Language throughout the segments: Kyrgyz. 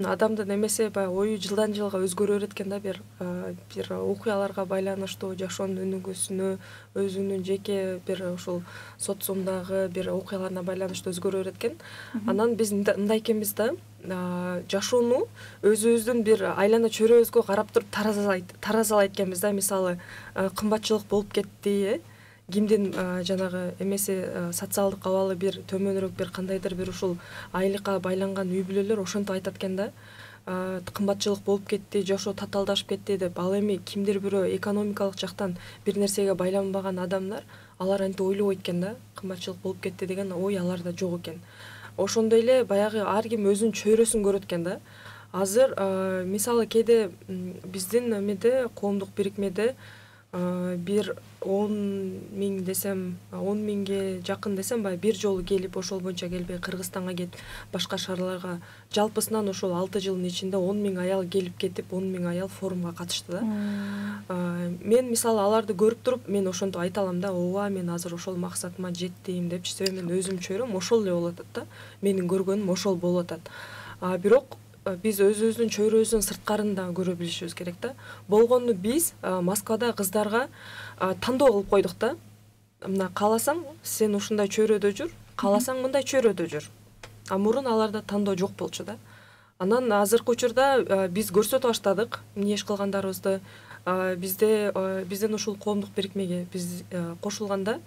адамдын эмеси баягы ою жылдан жылга өзгөрө берет экен да, бир окуяларга байланыштуу жашоонун өнүгүүсүнө, өзүнүн жеке бир ушул социумдагы бир окуяларына байланыштуу өзгөрө берет экен. Анан биз мындай экенбиз да, жашоону өзүбүздүн бир айлана чөйрөбүзгө карап туруп таразалайт экенбиз да. Мисалы, кымбатчылык болуп кетти, кимдин жанагы эмеси социалдык абалы бир төмөнүрөөк, бир кандайдыр бир ушул айлыкка байланган үй бүлөлөр ошентип айтат экен да. Кымбатчылык болуп кетти, жашоо татаалдашып кетти деп. Ал эми кимдир бирөө экономикалык жактан бир нерсеге байланбаган адамдар, алар антип ойлобойт экен да. Кымбатчылык болуп кетти деген ой аларда жок экен. Ошондой эле баягы ар ким өзүнүн чөйрөсүн көрөт экен да. Азыр мисалы кээде биздин эмеде, коомдук бирикмеде бир 10.000 десем, 10.000ге жакын десем, баягы бир жолу келип, ошол боюнча келбей Кыргызстанга кетип, башка шаарларга жалпысынан ошол 6 жылдын ичинде 10.000 аял келип кетип, 10.000 аял форумга катышты да. Мен мисалы аларды көрүп туруп, мен ошентип айта алам да, ооба, мен азыр ошол максатыма жеттим депчи. Себеби мен өзүм чөйрөм ошол эле болуп атат да. Менин көргөнүм ошол болуп атат. Бирок биз өзүбүздүн чөйрөбүздүн сырткарын да көрө билишибиз керек да. Болгону биз Москвада кыздарга тандоо кылып койдук да. Мына кааласаң сен ушундай чөйрөдө жүр, кааласаң мындай чөйрөдө жүр. Мурун аларда тандоо жок болчу да. Анан азыркы учурда биз көрсөтө баштадык эмне иш кылгандарыбызды. Бизден ушул коомдук бирикмеге биз кошулганда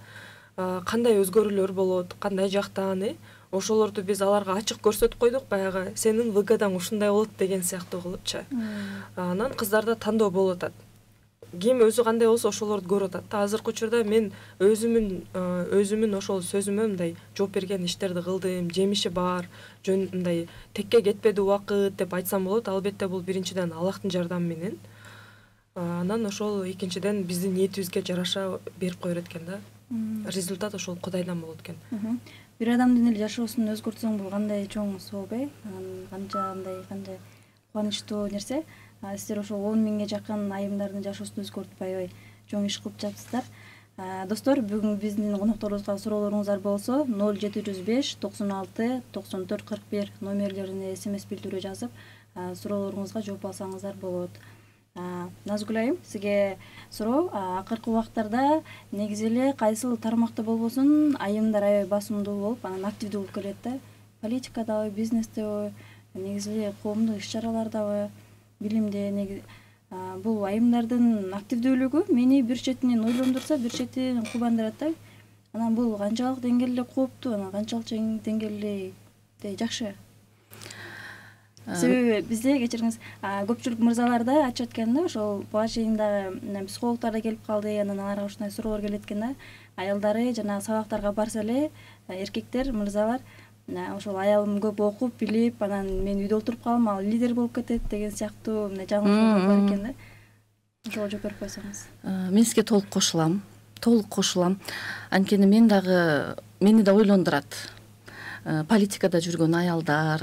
кандай өзгөрүүлөр болот, кандай жактан, ошолорду биз аларга ачык көрсөтүп койдук. Баягы сенин ВГдаң ушундай болот деген сыяктуу кылыпчы. Анан кыздарда тандоо болуп атат. Ким өзү кандай болсо ошолорду көрүп атат. Азыркы учурда мен өзүмүн ошол сөзүмө мындай жооп берген иштерди кылдым, жемиши бар, жөн мындай текке кетпеди убакыт деп айтсам болот. Албетте бул биринчиден Аллахтын жардамы менен. Анан ошол экинчиден биздин ниетибизге жараша берип кое берет экен да. Результат ошол Кудайдан болот экен. Бир адамдын эле жашоосун өзгөртсөң бул кандай чоң сооп, канча кубанычтуу нерсе. Сиздер ошол 10.000ге жакын айымдардын жашоосун өзгөртүп аябай чоң иш кылып жатсыздар. Достор, бүгүн биздин конокторубузга суроолоруңуздар болсо 0705 96 94 41 номерлерине SMS билдирүү жазып, суроолоруңузга жооп алсаңыздар болот. Назгүл айым, сизге суроо, акыркы убактарда негизи эле кайсыл тармакта болбосун айымдар аябай басымдуу болуп, анан активдүү болуп келет да. Политикадабы, бизнестеби, негизи эле коомдук иш-чаралардабы, билимде негизи бул айымдардын активдүүлүгү мени бир четинен ойлондурса, бир четинен кубандырат да. Анан бул канчалык деңгээлде кооптуу, анан канчалык деңгээлде жакшы? Себеби бизде, кечириңиз, көпчүлүк мырзаларда айтышат экен да, ошол буга чейин дагы психологдор да келип калды, анан аларга ушундай суроолор келет экен да. Аялдары жана сабактарга барса эле, эркектер, мырзалар ошол аялым көп окуп, билип, анан мен үйдө отуруп калам, ал лидер болуп кетет деген сыяктуу жаңылыштар бар экен да. Ошого жооп берип койсоңуз. Мен сизге толук кошулам. Анткени мени да ойлондурат. Политикада жүргөн аялдар,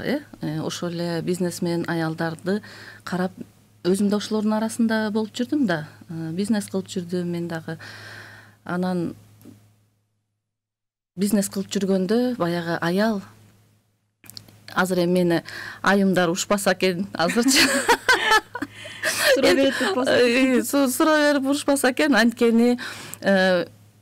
ошол эле бизнесмен аялдарды карап, өзүм да ошолордун арасында болуп жүрдүм да. Бизнес кылып жүрдүм мен дагы. Анан бизнес кылып жүргөндө баягы аял, азыр эми мени айымдар ушпаса экен, азырчы. Суроо берип урушпаса экен, анткени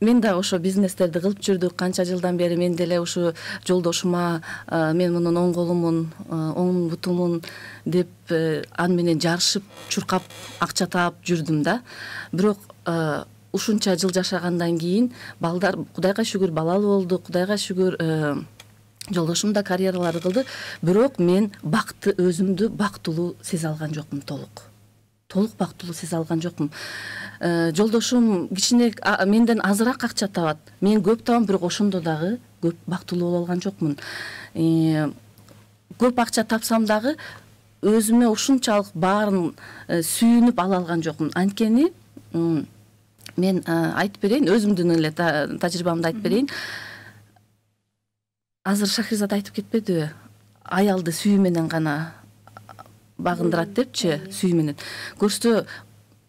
мен да ошо бизнестерди кылып жүрдүк канча жылдан бери. Мен деле ушу жолдошума мен мунун оң колумун, оң бутумун деп аны менен жарышып, чуркап, акча таап жүрдүм да. Бирок ушунча жыл жашагандан кийин балдар, Кудайга шүгүр, балалуу болдук, Кудайга шүгүр, жолдошум да карьераларды кылды. Бирок мен өзүмдү бактылуу сезе алган жокмун, толук бактылуу сезе алган жокмун. Жолдошум кичине менден азыраак акча табат, мен көп табам, бирок ошондо дагы көп бактылуу боло алган жокмун. Көп акча тапсам дагы өзүмө ушунчалык баарын сүйүнүп ала алган жокмун. Анткени мен айтып берейин, өзүмдүн эле тажрыйбамды айтып берейин. Азыр Шахризат айтып кетпедиби? Аялды сүйүү менен гана багындырат депчи, сүйүү менен. Көрсө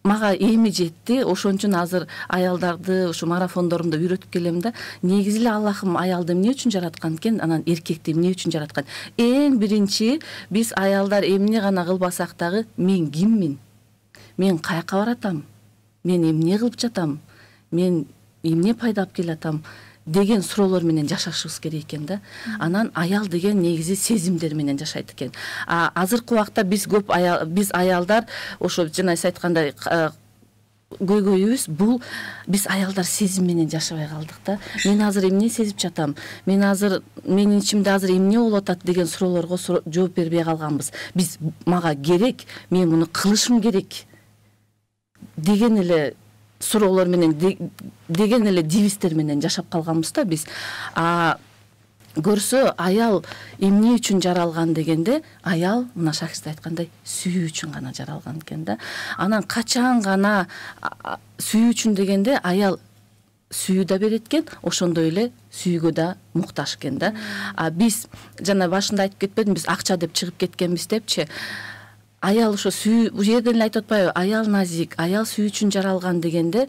мага эми жетти, ошон үчүн азыр аялдарды ушу марафондорумда үйрөтүп келем да. Негизи эле Аллахым аялды эмне үчүн жараткан экен, анан эркекти эмне үчүн жараткан. Эң биринчи биз аялдар эмне гана кылбасак дагы мен киммин? Мен каяка баратам? Мен эмне кылып жатам? Мен эмне пайда алып келатам деген суроолор менен жашашыбыз керек экен да. Анан аял деген негизи сезимдер менен жашайт экен. Азыркы убакта биз биз аялдар ошо жана сиз айткандай көйгөйүбүз бул биз аялдар сезим менен жашабай калдык да. Мен азыр эмне сезип жатам? Менин ичимде азыр эмне болуп атат деген суроолорго жооп бербей калганбыз. Биз мага керек, мен муну кылышым керек деген эле суроолор менен деген эле девиздер менен жашап калганбыз да биз. Көрсө аял эмне үчүн жаралган дегенде, аял мына Шакирде айткандай сүйүү үчүн гана жаралган экен да. Анан качан гана сүйүү үчүн дегенде аял сүйүү да берет экен, ошондой эле сүйүүгө да муктаж экен да. Биз жана башында айтып кетпедим, биз акча деп чыгып кеткенбиз депчи. Аял ошо сүйүү, бул жерден эле айтып атпайбы, аял назик, аял сүйүү үчүн жаралган дегенде,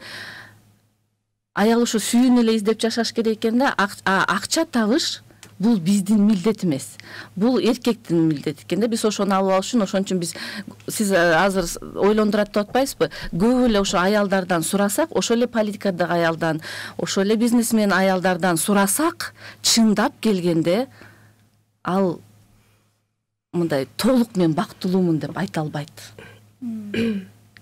аял ошо сүйүүнү эле издеп жашаш керек экен да. Акча табыш бул биздин милдет эмес. Бул эркектин милдети экен да. Биз ошону алып алыш үчүн, ошон үчүн биз, сиз азыр ойлондурат деп атпайсызбы? Көп эле ошо аялдардан сурасак, ошо эле политикадагы аялдан, ошо эле бизнесмен аялдардан сурасак, чындап келгенде ал мындай толук мен бактылуумун деп айта албайт.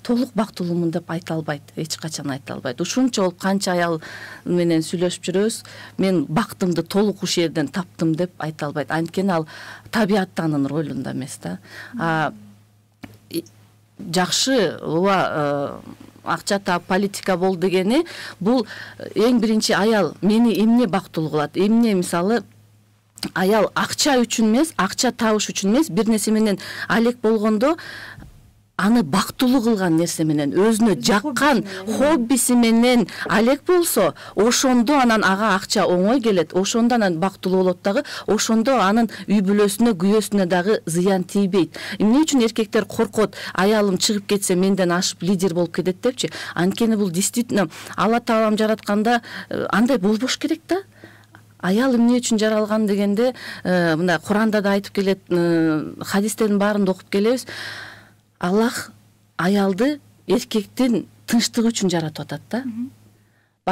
Толук бактылуумун деп айта албайт, эч качан айта албайт. Ушунча болуп канча аял менен сүйлөшүп жүрөбүз, мен бактымды толук ушул жерден таптым деп айта албайт. Анткени ал табияттанын ролунда эмес да. Жакшы ооба акча таап политика бол дегени, бул эң биринчи аял мени эмне бактылуу кылат? Эмне, мисалы, аял акча үчүн эмес, акча табыш үчүн эмес, бир нерсе менен алек болгондо аны бактылуу кылган нерсе менен, өзүнө жаккан хоббиси менен алек болсо, ошондо анан ага акча оңой келет, ошондо анан бактылуу болот дагы, ошондо анын үй бүлөсүнө, күйөөсүнө дагы зыян тийбейт. Эмне үчүн эркектер коркот, аялым чыгып кетсе менден ашып лидер болуп кетет депчи? Анткени бул действительно Алла Таалам жаратканда андай болбош керек да. Аял эмне үчүн жаралган дегенде, мындай Куранда да айтып келет, хадистердин баарында окуп келебиз. Аллах аялды эркектин тынчтыгы үчүн жаратып атат да.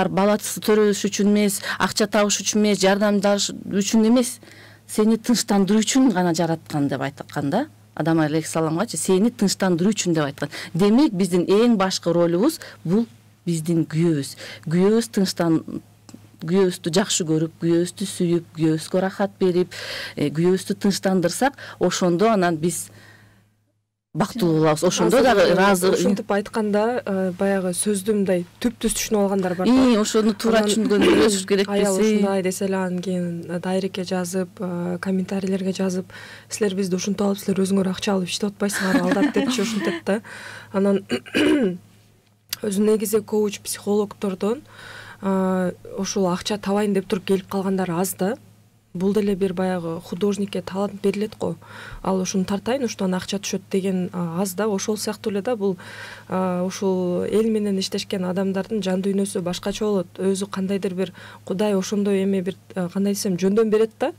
Баласы төрөбүш үчүн эмес, акча табыш үчүн эмес, жардамдаш үчүн эмес, сени тынчтандыруу үчүн гана жараткан деп айткан да. Адам алейхиссаламгачы сени тынчтандыруу үчүн деп айткан. Демек биздин эң башкы ролубуз бул биздин күйөөбүз. Күйөөбүздү жакшы көрүп, күйөөбүздү сүйүп, күйөөбүзгө рахат берип, күйөөбүздү тынчтандырсак, ошондо анан биз бактылуу болобуз. Ошондо дагы ыраазы. Ушинтип айтканда, баягы сөздү мындай түптүз түшүнүп алгандар бар. Ошону туура түшүнгөн билишиш керек биз. Аял ушундай десе эле анан кийин дайрекке жазып, комментарийлерге жазып, силер бизди ушинтип алып, силер өзүңөр акча алып иштеп атпайсыңар, алдап депчи ушинтет да. Анан өзү негизи коуч психологдордон ошол акча табайын деп туруп келип калгандар аз да. Бул деле бир баягы художникке талант берилет го. Ал ушуну тартайын, ушунан акча түшөт деген аз да. Ошол сыяктуу эле да, бул ушул эл менен иштешкен адамдардын жан дүйнөсү башкача болот. Өзү кандайдыр бир Кудай ошондой эме бир кандай десем жөндөм берет да.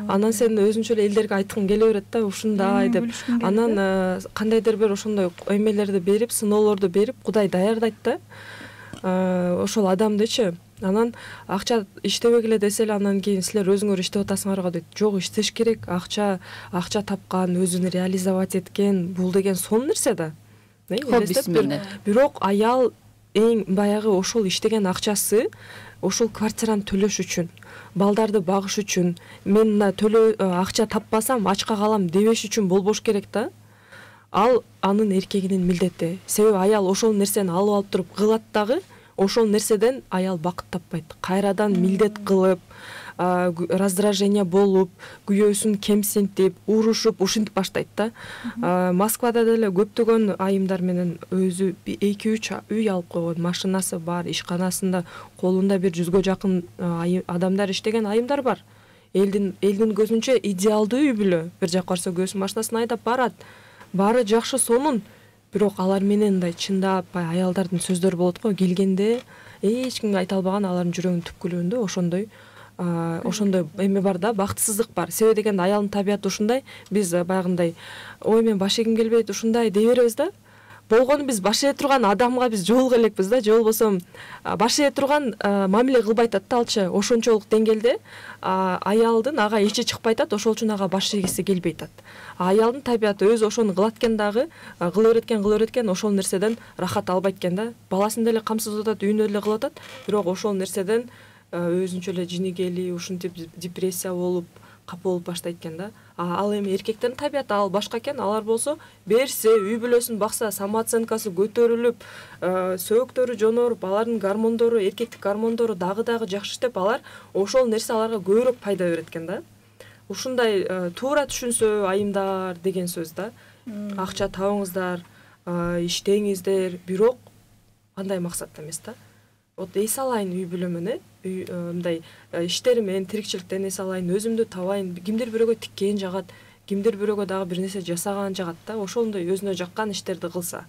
Анан сен өзүнчө эле элдерге айткың келе берет да, ушундай деп. Анан кандайдыр бир ошондой эмелерди берип, сыноолорду берип, Кудай даярдайт да. Ошол адамдычы. Анан акча иштебегиле десе эле анан кийин силер өзүңөр иштеп атасыңарга дейт. Жок, иштеш керек. Акча тапкан, өзүн реализовать эткен, бул деген сонун нерсе да. Бирок аял эң баягы ошол иштеген акчасы ошол квартираны төлөш үчүн, балдарды багыш үчүн, мен акча таппасам ачка калам дебеш үчүн болбош керек да. Ал анын эркегинин милдети. Себеби аял ошол нерсени алып туруп кылат дагы, ошол нерседен аял бакыт таппайт. Кайрадан милдет кылып, раздражение болуп, күйөөсүн кемсинтип, урушуп, ушинтип баштайт да. Москвада деле көптөгөн айымдар менен өзү 2-3 үй алып койгон, машинасы бар, ишканасында колунда бир 100гө жакын адамдар иштеген айымдар бар. Элдин көзүнчө идеалдуу үй бүлө. Бир жака барса көзү машинасын айдап барат. Баары жакшы, сонун. бирок алар менен мындай чындап баягы аялдардын сөздөрү болот го, келгенде эч кимге айта албаган алардын жүрөгүнүн түпкүлүндө ошондой эме бар да, бактысыздык бар. Себеби дегенде аялдын табияты ушундай, биз баягындай ой мен баш эгим келбейт ушундай дей беребиз да. Болгону биз баш ээ турган адамга биз жолуга элекпиз да, же болбосо баш ээ турган мамиле кылбай атат да алчы. Ошончолук деңгээлде аялдын ага ичи чыкпай атат, ошол үчүн ага баш эгиси келбей атат. Аялдын табияты өзү ошону кылат экен дагы, кыла берет экен, ошол нерседен рахат албайт экен да. Баласын деле камсыздап атат, үйүнө деле кылып атат, бирок ошол нерседен өзүнчө эле жини келип, ушинтип депрессия болуп, капа болуп баштайт экен да. Ал эми эркектердин табияты ал башка экен. Алар болсо берсе, үй бүлөсүн бакса, самооценкасы көтөрүлүп, сөөктөрү жоноруп, алардын гормондору, эркектик гормондору дагы жакшы иштеп, алар ошол нерсе аларга көбүрөөк пайда берет экен да. Ушундай туура түшүнсө айымдар деген сөз да. Акча табыңыздар, иштеңиздер, бирок андай максатта эмес да. Вот эс алайын үй бүлөмөн, мындай иштеримен, тирикчиликтен эс алайын, өзүмдү табайын, кимдир бирөөгө тиккен жагат, кимдир бирөөгө дагы бир нерсе жасаган жагат да. Ошондой өзүнө жаккан иштерди кылса.